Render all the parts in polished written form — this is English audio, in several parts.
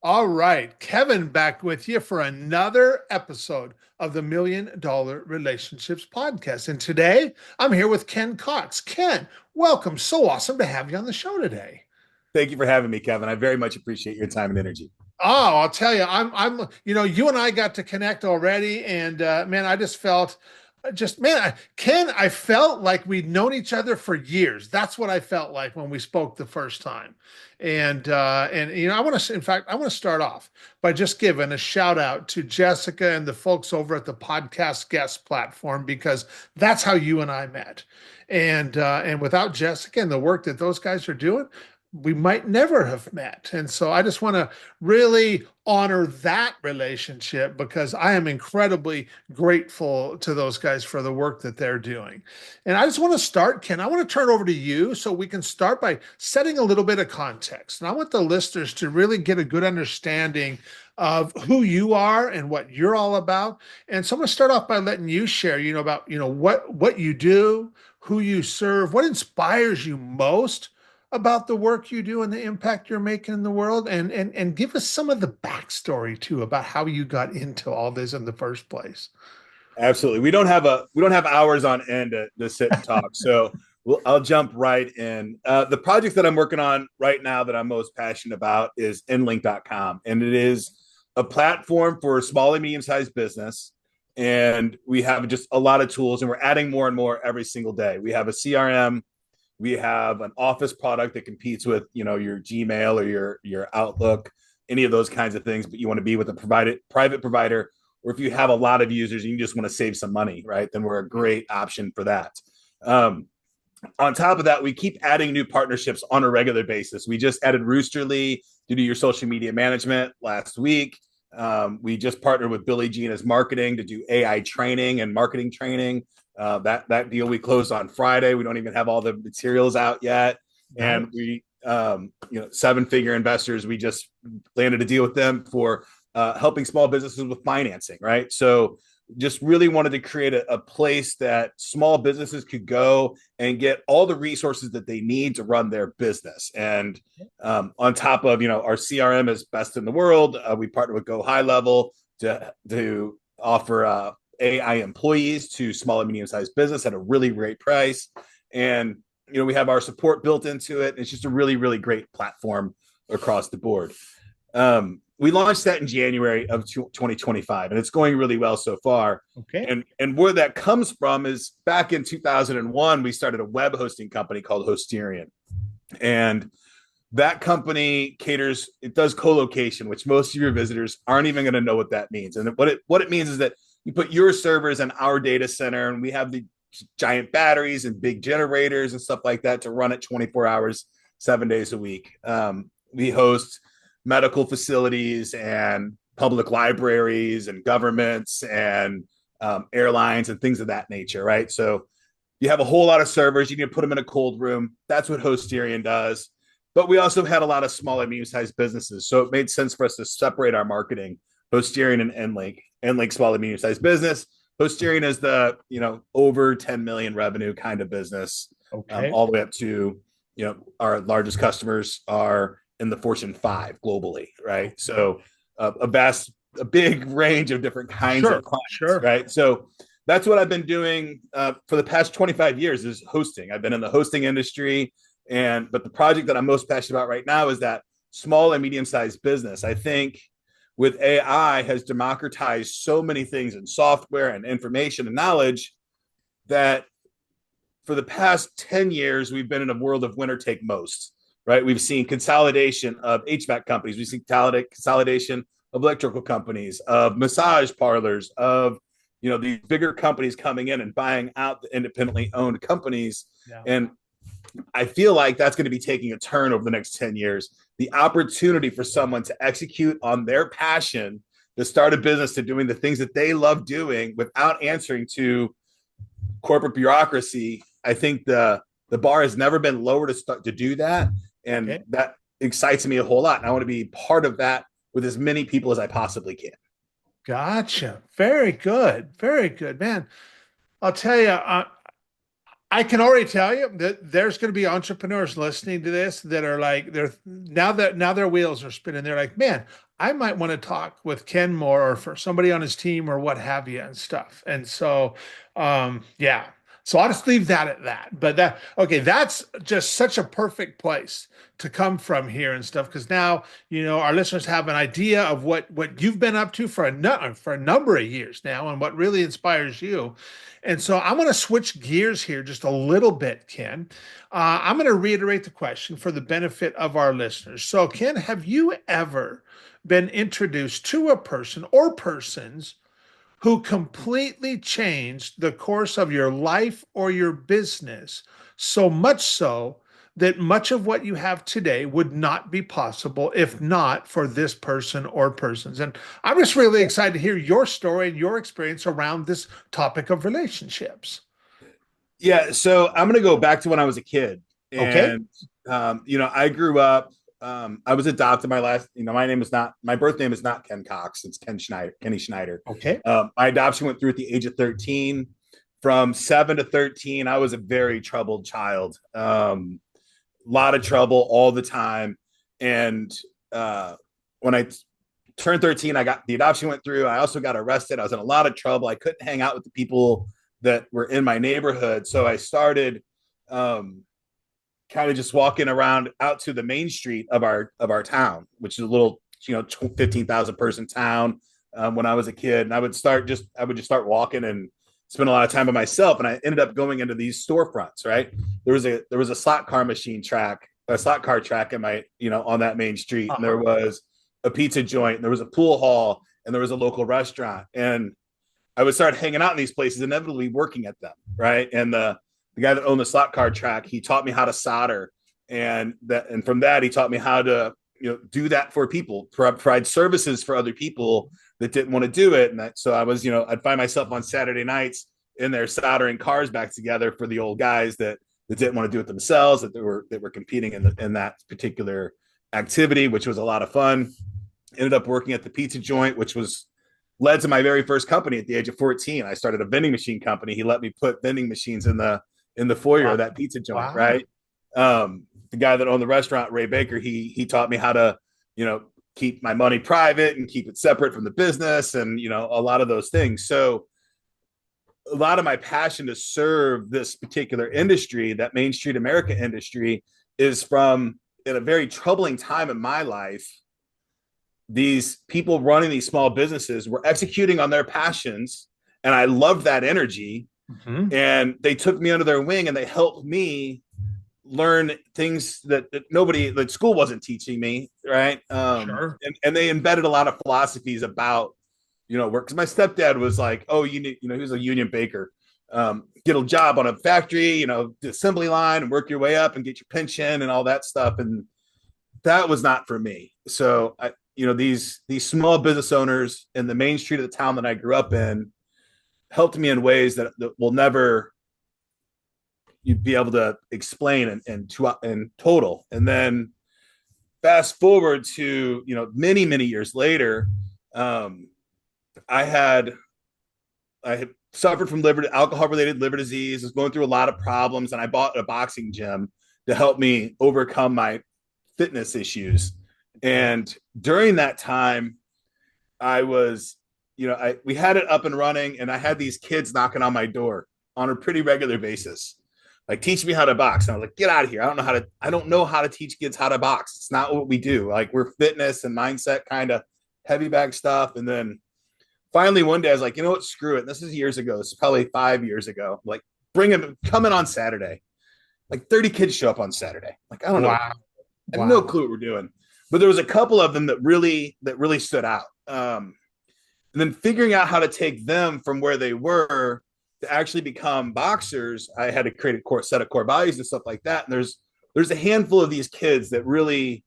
All right, Kevin back with you for another episode of the $1 Million Relationships Podcast. And today I'm here with Ken Cox. Ken, welcome. So awesome to have you on the show today. Thank you for having me, Kevin. I very much appreciate your time and energy. Oh, I'll tell you, you and I got to connect already, and man, I just felt, Ken, I felt like we'd known each other for years. That's what I felt like when we spoke the first time, and I want to, in fact, I want to start off by just giving a shout out to Jessica and the folks over at the podcast guest platform because that's how you and I met, and without Jessica and the work that those guys are doing, we might never have met. And so I just want to really honor that relationship because I am incredibly grateful to those guys for the work that they're doing. And I just want to start, Ken, I want to turn over to you so we can start by setting a little bit of context. And I want the listeners to really get a good understanding of who you are and what you're all about. And so I'm going to start off by letting you share, about, what you do, who you serve, what inspires you most about the work you do and the impact you're making in the world, and give us some of the backstory too about how you got into all this in the first place. Absolutely. We don't have hours on end to sit and talk. So I'll jump right in. The project that I'm working on right now that I'm most passionate about is nlink.com. And it is a platform for small and medium-sized business. And we have just a lot of tools, and we're adding more and more every single day. We have a CRM. We have an office product that competes with, your Gmail or your Outlook, any of those kinds of things. But you want to be with a private provider, or if you have a lot of users and you just want to save some money, right? Then we're a great option for that. On top of that, we keep adding new partnerships on a regular basis. We just added Roosterly to do your social media management last week. We just partnered with Billie Jean as marketing to do AI training and marketing training. That deal we closed on Friday. We don't even have all the materials out yet. Nice. And we, 7-figure investors, we just landed a deal with them for helping small businesses with financing, right? So just really wanted to create a place that small businesses could go and get all the resources that they need to run their business. And on top of, our CRM is best in the world. We partnered with Go High Level to offer AI employees to small and medium-sized business at a really great price. And, we have our support built into it. It's just a really, really great platform across the board. We launched that in January of 2025, and it's going really well so far. Okay. And where that comes from is back in 2001, we started a web hosting company called Hosterian. And that company it does co-location, which most of your visitors aren't even going to know what that means. And what it means is that you put your servers in our data center, and we have the giant batteries and big generators and stuff like that to run it 24 hours, 7 days a week. We host medical facilities and public libraries and governments and airlines and things of that nature, right? So you have a whole lot of servers. You need to put them in a cold room. That's what Hosterian does. But we also had a lot of small and medium-sized businesses. So it made sense for us to separate our marketing, Hosterian and nLink. nLink, small and medium-sized business. Hosterian is the, over 10 million revenue kind of business. Okay. All the way up to, our largest customers are in the Fortune 5 globally, right? So a big range of different kinds of clients, right? So that's what I've been doing for the past 25 years is hosting. I've been in the hosting industry, but the project that I'm most passionate about right now is that small and medium-sized business. I think with AI has democratized so many things in software and information and knowledge that for the past 10 years, we've been in a world of winner take most. Right, we've seen consolidation of HVAC companies. We've seen consolidation of electrical companies, of massage parlors, of these bigger companies coming in and buying out the independently owned companies. Yeah. And I feel like that's going to be taking a turn over the next 10 years. The opportunity for someone to execute on their passion, to start a business, to doing the things that they love doing without answering to corporate bureaucracy. I think the bar has never been lower to do that. And that excites me a whole lot. And I want to be part of that with as many people as I possibly can. Gotcha. Very good. Very good, man. I'll tell you, I can already tell you that there's going to be entrepreneurs listening to this that are like, they're now their wheels are spinning. They're like, man, I might want to talk with Ken more or for somebody on his team or what have you and stuff. And so, yeah. So I'll just leave that at that. But okay, that's just such a perfect place to come from here and stuff. Because now, our listeners have an idea of what you've been up to for a number of years now and what really inspires you. And so I'm going to switch gears here just a little bit, Ken. I'm going to reiterate the question for the benefit of our listeners. So, Ken, have you ever been introduced to a person or persons who completely changed the course of your life or your business, so much so that much of what you have today would not be possible if not for this person or persons? And I'm just really excited to hear your story and your experience around this topic of relationships. Yeah, so I'm going to go back to when I was a kid. Okay. And, I grew up, I was adopted. My birth name is not Ken Cox. It's Kenny Schneider. Okay. My adoption went through at the age of 13. From 7 to 13, I was a very troubled child. A lot of trouble all the time. And when I turned 13, the adoption went through. I also got arrested. I was in a lot of trouble. I couldn't hang out with the people that were in my neighborhood. So I started kind of just walking around out to the main street of our town, which is a little, 15,000 person town when I was a kid. And I would just start walking and spend a lot of time by myself. And I ended up going into these storefronts, right? There was a slot car track in my, on that main street. And there was a pizza joint, and there was a pool hall, and there was a local restaurant. And I would start hanging out in these places, inevitably working at them, right? And the guy that owned the slot car track, he taught me how to solder, and from that he taught me how to do that for people, provide services for other people that didn't want to do it. And so I was, I'd find myself on Saturday nights in there soldering cars back together for the old guys that didn't want to do it themselves, that were competing in that particular activity, which was a lot of fun. Ended up working at the pizza joint, which led to my very first company at the age of 14. I started a vending machine company. He let me put vending machines in the foyer of that pizza joint, right? The guy that owned the restaurant, Ray Baker, he taught me how to, keep my money private and keep it separate from the business, and a lot of those things. So a lot of my passion to serve this particular industry, that Main Street America industry, is from in a very troubling time in my life. These people running these small businesses were executing on their passions, and I loved that energy. Mm-hmm. And they took me under their wing, and they helped me learn things that school wasn't teaching me, right? Sure. And they embedded a lot of philosophies about work. Because my stepdad was like, oh, he was a union baker. Get a job on a factory, the assembly line, and work your way up and get your pension and all that stuff. And that was not for me. So these small business owners in the main street of the town that I grew up in helped me in ways that will never you'd be able to explain in total. And then fast forward to many years later, I had suffered from alcohol-related liver disease, was going through a lot of problems, and I bought a boxing gym to help me overcome my fitness issues. And during that time, I was, we had it up and running, and I had these kids knocking on my door on a pretty regular basis, like, teach me how to box. And I was like, get out of here. I don't know how to teach kids how to box. It's not what we do. Like, we're fitness and mindset kind of heavy bag stuff. And then finally one day I was like, you know what, screw it. This is years ago. This is probably 5 years ago. Like, come in on Saturday. Like 30 kids show up on Saturday. Like, I don't know. I have no clue what we're doing. But there was a couple of them that really stood out. And then figuring out how to take them from where they were to actually become boxers, I had to create a set of core values and stuff like that. And there's a handful of these kids that really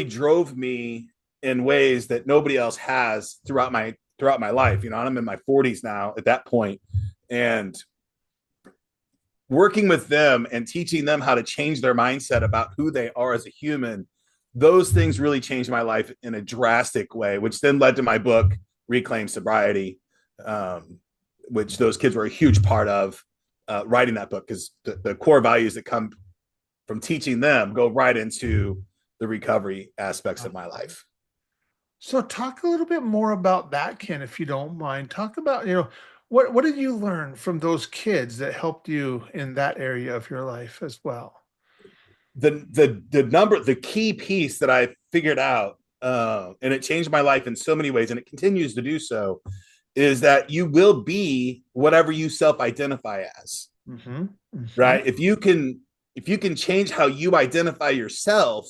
drove me in ways that nobody else has throughout my life. I'm in my 40s now at that point, and working with them and teaching them how to change their mindset about who they are as a human, those things really changed my life in a drastic way, which then led to my book, Reclaim Sobriety, which those kids were a huge part of. writing that book, because the core values that come from teaching them go right into the recovery aspects of my life. So talk a little bit more about that, Ken, if you don't mind. Talk about, what did you learn from those kids that helped you in that area of your life as well? The key piece that I figured out, and it changed my life in so many ways, and it continues to do so, is that you will be whatever you self-identify as. Mm-hmm. Mm-hmm. Right? If you can change how you identify yourself,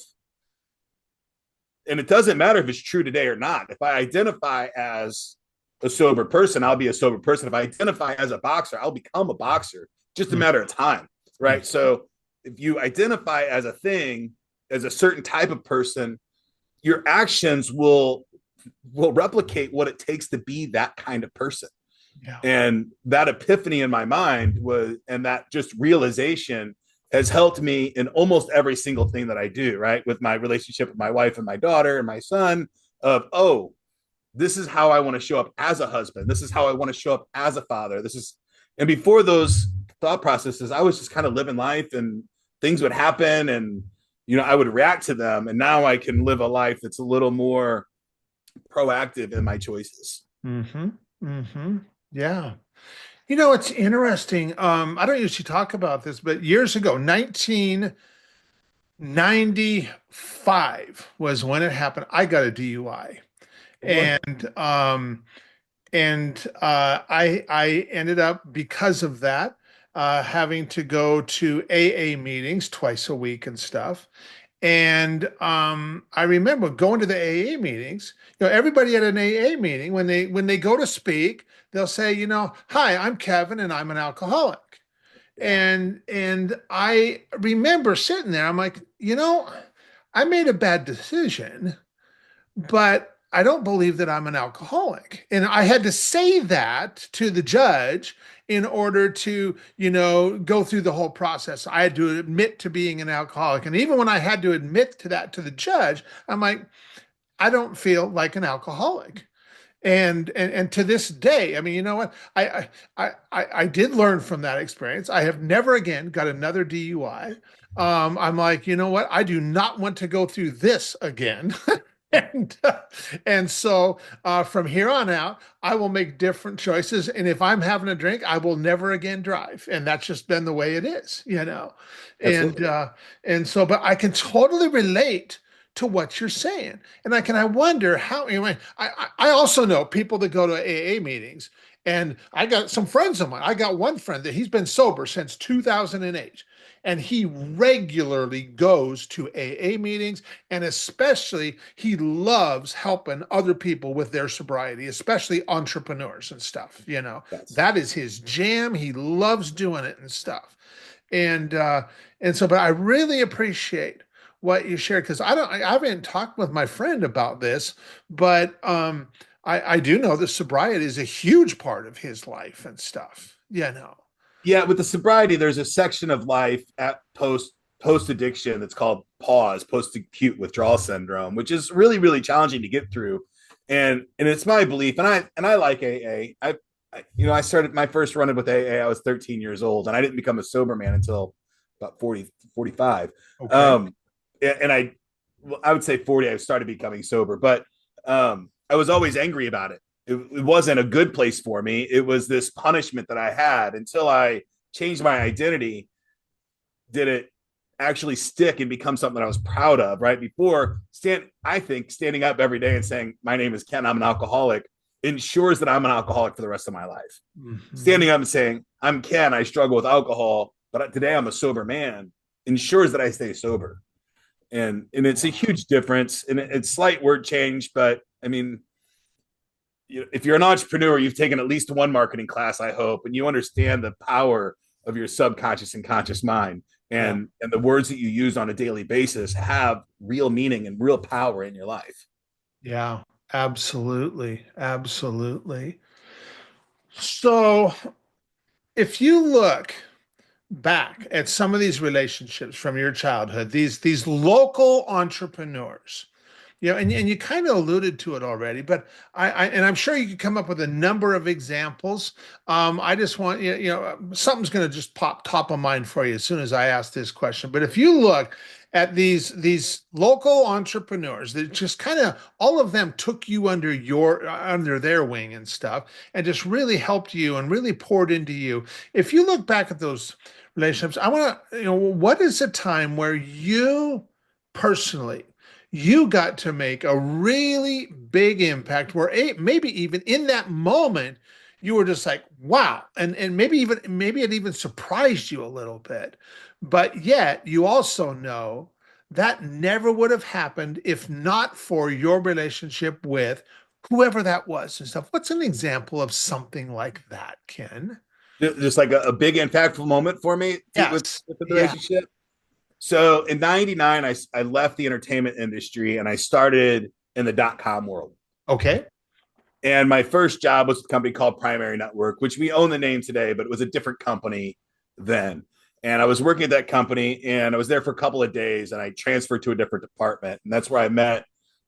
and it doesn't matter if it's true today or not. If I identify as a sober person, I'll be a sober person. If I identify as a boxer, I'll become a boxer. Just a matter of time, right? So if you identify as a thing, as a certain type of person, your actions will replicate what it takes to be that kind of person. Yeah. And that epiphany in my mind was, and that just realization has helped me in almost every single thing that I do, right? With my relationship with my wife and my daughter and my son, of, oh, this is how I want to show up as a husband. This is how I want to show up as a father. And before those thought processes, I was just kind of living life, and things would happen, and, I would react to them. And now I can live a life that's a little more proactive in my choices. Mm-hmm. Mm-hmm. Yeah. It's interesting. I don't usually talk about this, but years ago, 1995 was when it happened. I got a DUI, and I ended up, because of that, having to go to AA meetings twice a week and stuff. And I remember going to the AA meetings. Everybody at an AA meeting, when they go to speak, they'll say, hi, I'm Kevin and I'm an alcoholic. And I remember sitting there, I'm like, I made a bad decision, but I don't believe that I'm an alcoholic. And I had to say that to the judge in order to, go through the whole process. I had to admit to being an alcoholic. And even when I had to admit to that to the judge, I'm like, I don't feel like an alcoholic. And to this day, I mean, you know what? I did learn from that experience. I have never again got another DUI. I'm like, you know what? I do not want to go through this again. And so from here on out, I will make different choices. And if I'm having a drink, I will never again drive. And that's just been the way it is, Absolutely. And so, but I can totally relate to what you're saying. And I wonder how, I also know people that go to AA meetings, and I got some friends of mine. I got one friend that he's been sober since 2008. And he regularly goes to AA meetings, and especially he loves helping other people with their sobriety, especially entrepreneurs and stuff. Yes. That is his jam. He loves doing it and stuff. And so, but I really appreciate what you shared, because I haven't talked with my friend about this, but I do know that sobriety is a huge part of his life and stuff. Yeah, with the sobriety, there's a section of life at post addiction that's called PAWS, post acute withdrawal syndrome, which is really, really challenging to get through. And it's my belief, and I like AA. I started my first run with AA. I was 13 years old, and I didn't become a sober man until about 40, 45. Okay. And I would say 40, I started becoming sober, but I was always angry about it. It wasn't a good place for me. It was this punishment that I had until I changed my identity. Did it actually stick and become something that I was proud of? Right before I think standing up every day and saying, my name is Ken, I'm an alcoholic, ensures that I'm an alcoholic for the rest of my life. Mm-hmm. Standing up and saying, I'm Ken, I struggle with alcohol, but today I'm a sober man, ensures that I stay sober. And it's a huge difference, and it's slight word change, but I mean, if you're an entrepreneur, you've taken at least one marketing class, I hope, and you understand the power of your subconscious and conscious mind, and the words that you use on a daily basis have real meaning and real power in your life. Yeah, absolutely. Absolutely. So if you look back at some of these relationships from your childhood, these local entrepreneurs Yeah, and you kind of alluded to it already, but and I'm sure you could come up with a number of examples. I just want something's going to just pop top of mind for you as soon as I ask this question. But if you look at these local entrepreneurs that just kind of all of them took you under their wing and stuff, and just really helped you and really poured into you. If you look back at those relationships, I want to what is a time where you personally you got to make a really big impact where maybe even in that moment you were just like wow, and maybe it even surprised you a little bit, but yet you also know that never would have happened if not for your relationship with whoever that was and stuff. What's an example of something like that, Ken? Just like a big impactful moment for me Yes. with the Yeah. relationship. So in '99, I left the entertainment industry and I started in the .com world. Okay. And my first job was a company called Primary Network, which we own the name today, but it was a different company then. And I was working at that company and I was there for a couple of days and I transferred to a different department. And that's where I met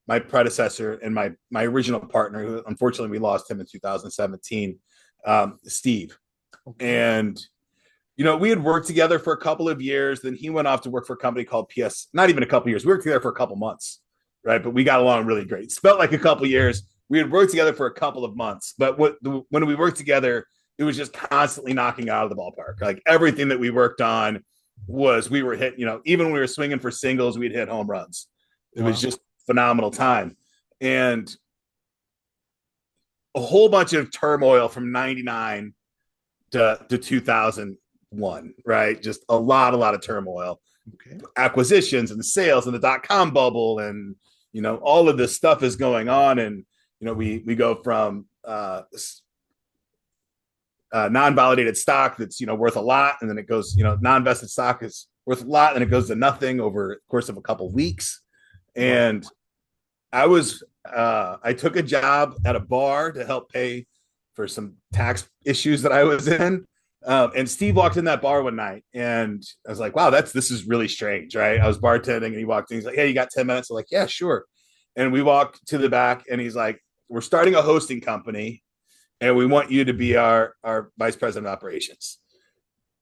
my predecessor and my original partner, who unfortunately we lost him in 2017, Steve. Okay. And we had worked together for a couple of years. Then he went off to work for a company called PS. Not even a couple of years. We worked together for a couple of months, right? But we got along really great. It felt like a couple of years. We had worked together for a couple of months, but when we worked together, it was just constantly knocking out of the ballpark. Like everything that we worked on we were hit. Even when we were swinging for singles, we'd hit home runs. It was just phenomenal time, and a whole bunch of turmoil from '99 to 2001, right? Just a lot of turmoil, Okay. acquisitions and sales and the .com bubble, and all of this stuff is going on, and we go from non-validated stock that's worth a lot, and then it goes non-vested stock is worth a lot, and it goes to nothing over the course of a couple of weeks. And I took a job at a bar to help pay for some tax issues that I was in. And Steve walked in that bar one night and I was like, wow, this is really strange, right? I was bartending and he walked in, he's like, hey, you got 10 minutes? I'm like, yeah, sure. And we walked to the back and he's like, we're starting a hosting company and we want you to be our vice president of operations.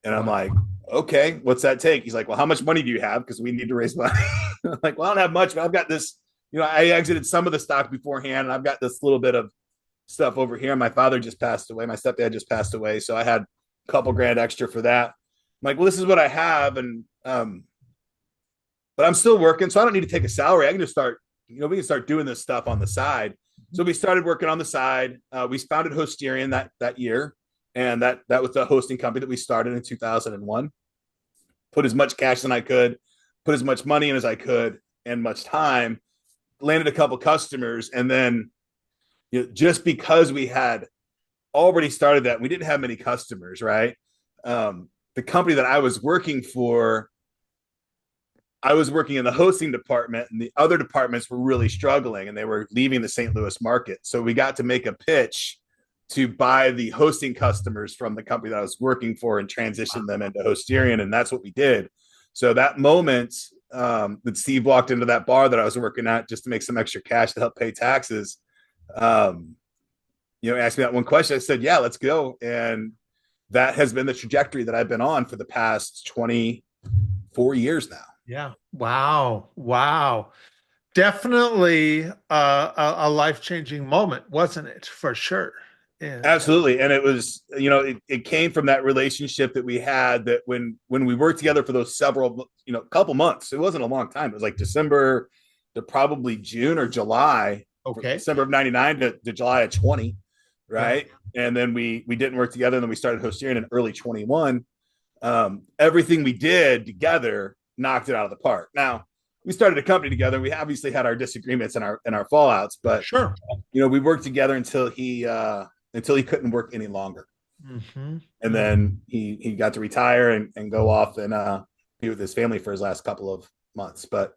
And I'm like, okay, what's that take? He's like, well, how much money do you have? Because we need to raise money. I'm like, well, I don't have much, but I've got this, I exited some of the stock beforehand and I've got this little bit of stuff over here. My father just passed away. My stepdad just passed away. So I had a couple grand extra for that. I'm like, well, this is what I have. And, but I'm still working. So I don't need to take a salary. I can just start, we can start doing this stuff on the side. So we started working on the side. We founded Hosterian that year. And that was the hosting company that we started in 2001. Put as much cash as I could, put as much money in as I could, and much time. Landed a couple customers, and then just because we had already started that, we didn't have many customers, right? The company that I was working for, I was working in the hosting department, and the other departments were really struggling, and they were leaving the St. Louis market. So we got to make a pitch to buy the hosting customers from the company that I was working for and transition them into Hosterian, and that's what we did. So that moment that Steve walked into that bar that I was working at just to make some extra cash to help pay taxes, asked me that one question. I said, yeah, let's go. And that has been the trajectory that I've been on for the past 24 years now. Yeah. Wow. Definitely a life-changing moment, wasn't it? For sure. Yeah. Absolutely. And it was, it came from that relationship that we had, that when we worked together for those several, couple months, it wasn't a long time. It was like December to probably June or July. Okay. December of '99 to July of 20. Right. Yeah. And then we didn't work together. And then we started Hosterian in early 21. Everything we did together knocked it out of the park. Now, we started a company together. We obviously had our disagreements and our fallouts, but sure, we worked together until he couldn't work any longer. Mm-hmm. And then he got to retire and go off and be with his family for his last couple of months. But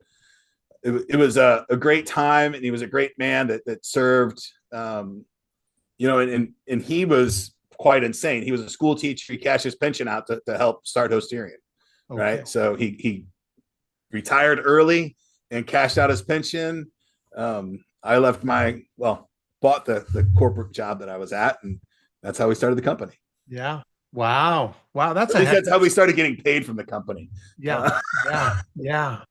it was a great time, and he was a great man that served, and he was quite insane. He was a school teacher. He cashed his pension out to help start Hosterian. Okay. Right. So he retired early and cashed out his pension. I left bought the corporate job that I was at, and that's how we started the company. Yeah. Wow. Wow. At least that's how we started getting paid from the company. Yeah. Yeah. Yeah.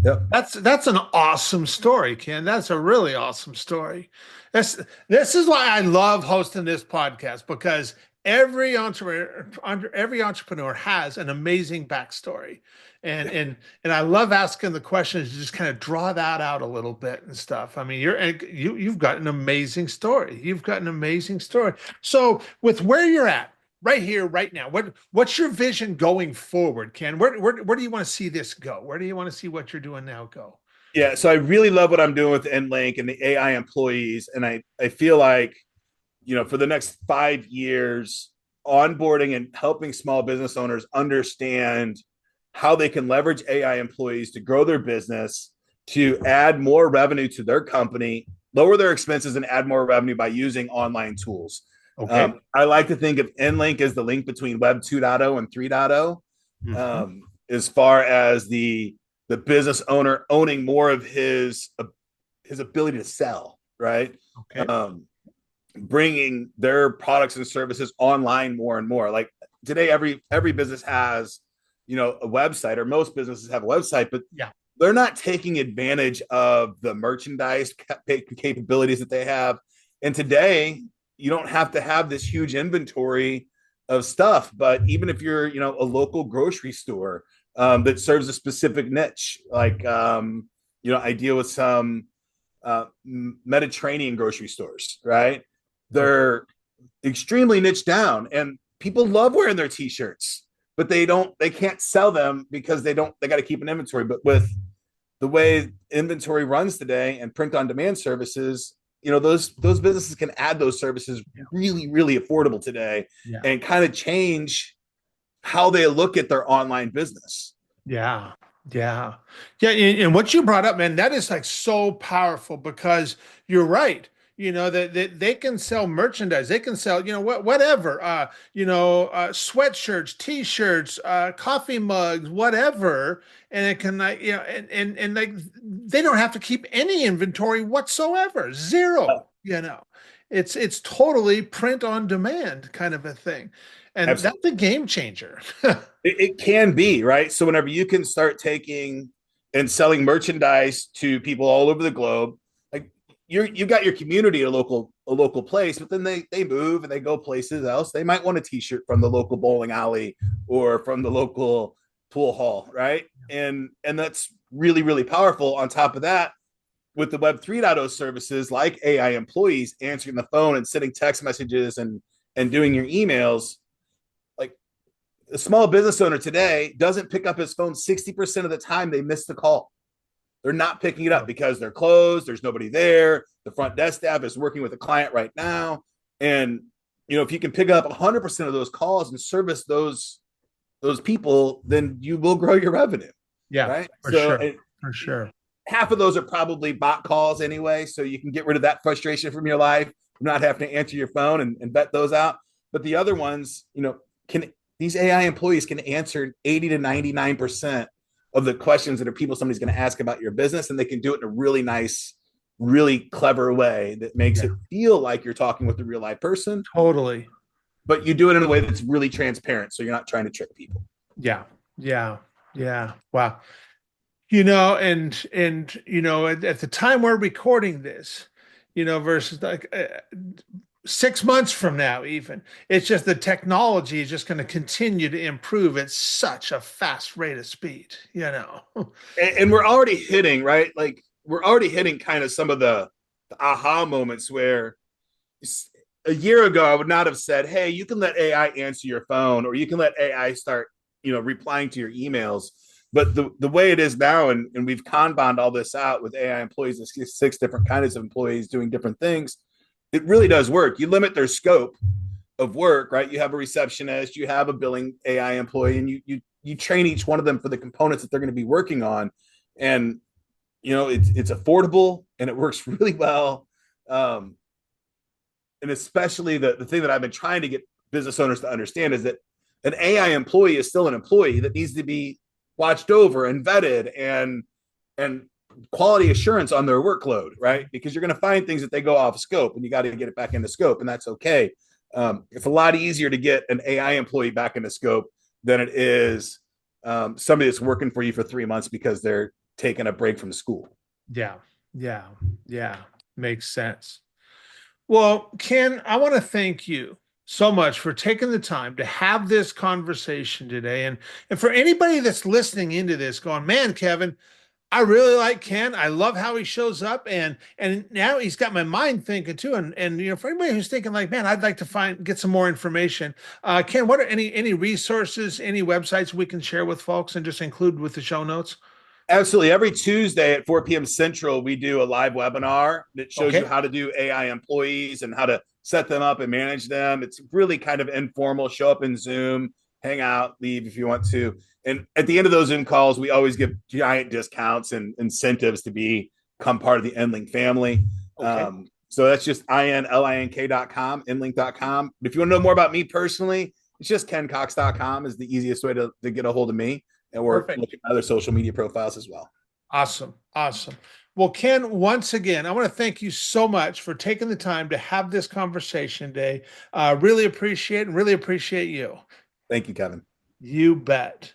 Yep. That's an awesome story, Ken. That's a really awesome story. This is why I love hosting this podcast, because every entrepreneur has an amazing backstory. And I love asking the questions to just kind of draw that out a little bit and stuff. I mean, you've got an amazing story. You've got an amazing story. So with where you're at right here, right now, what's your vision going forward, Ken? Where do you want to see this go? Where do you want to see what you're doing now go? Yeah, so I really love what I'm doing with EndLink and the AI employees, and I feel like, for the next 5 years, onboarding and helping small business owners understand how they can leverage AI employees to grow their business, to add more revenue to their company, lower their expenses, and add more revenue by using online tools. Okay. I like to think of EndLink as the link between Web 2.0 and 3.0, as far as the business owner owning more of his ability to sell, right? Okay. Bringing their products and services online more and more. Like today, every business has, a website, or most businesses have a website, but Yeah. they're not taking advantage of the merchandise capabilities that they have. And today, you don't have to have this huge inventory of stuff, but even if you're, a local grocery store that serves a specific niche, like, I deal with some Mediterranean grocery stores, right? They're extremely niche down, and people love wearing their t-shirts, but they can't sell them because they got to keep an inventory. But with the way inventory runs today and print on demand services, those businesses can add those services really, really affordable today, and kind of change how they look at their online business. Yeah. Yeah. Yeah. And what you brought up, man, that is like so powerful, because you're right. That they can sell merchandise. They can sell, whatever, sweatshirts, t-shirts, coffee mugs, whatever. And it can, and like, they don't have to keep any inventory whatsoever. Zero, it's totally print on demand kind of a thing. And Absolutely. that's a game changer. It can be, right? So whenever you can start taking and selling merchandise to people all over the globe, like you've got your community at a local place, but then they move and they go places else. They might want a t-shirt from the local bowling alley or from the local pool hall, right? And that's really, really powerful. On top of that, with the Web 3.0 services like AI employees answering the phone and sending text messages and doing your emails, a small business owner today doesn't pick up his phone 60% of the time. They miss the call. They're not picking it up because they're closed. There's nobody there. The front desk staff is working with a client right now. And, if you can pick up 100% of those calls and service those people, then you will grow your revenue. Yeah, right. For sure. Half of those are probably bot calls anyway. So you can get rid of that frustration from your life, not having to answer your phone and vet those out. But the other ones, these AI employees can answer 80 to 99% of the questions that somebody's going to ask about your business. And they can do it in a really nice, really clever way that makes it feel like you're talking with a real live person. Totally. But you do it in a way that's really transparent. So you're not trying to trick people. Yeah. Yeah. Yeah. Wow. At the time we're recording this, versus like 6 months from now, even, it's just the technology is just going to continue to improve at such a fast rate of speed, And we're already hitting, right? Like we're already hitting kind of some of the aha moments where a year ago, I would not have said, hey, you can let AI answer your phone, or you can let AI start, replying to your emails. But the way it is now, and we've Kanbaned all this out with AI employees, 6 different kinds of employees doing different things. It really does work. You limit their scope of work, right? You have a receptionist, you have a billing AI employee, and you train each one of them for the components that they're going to be working on. And, it's affordable and it works really well. And especially the thing that I've been trying to get business owners to understand is that an AI employee is still an employee that needs to be watched over and vetted and quality assurance on their workload, right? Because you're going to find things that they go off scope, and you got to get it back into scope, and that's okay. It's a lot easier to get an AI employee back into scope than it is somebody that's working for you for 3 months because they're taking a break from school. Yeah. Makes sense. Well, Ken, I want to thank you so much for taking the time to have this conversation today. And for anybody that's listening into this going, man, Kevin, I really like Ken. I love how he shows up, and now he's got my mind thinking too. And for anybody who's thinking like, man, I'd like to get some more information. Ken, what are any resources, any websites we can share with folks and just include with the show notes? Absolutely. Every Tuesday at 4 p.m. Central, we do a live webinar that shows you how to do AI employees and how to set them up and manage them. It's really kind of informal. Show up in Zoom, hang out, leave if you want to. And at the end of those Zoom calls, we always give giant discounts and incentives to become part of the EndLink family. So that's just inlink.com, endlink.com. But if you want to know more about me personally, it's just kencox.com is the easiest way to get a hold of me. And we're looking at other social media profiles as well. Awesome. Well, Ken, once again, I want to thank you so much for taking the time to have this conversation today. Really appreciate you. Thank you, Kevin. You bet.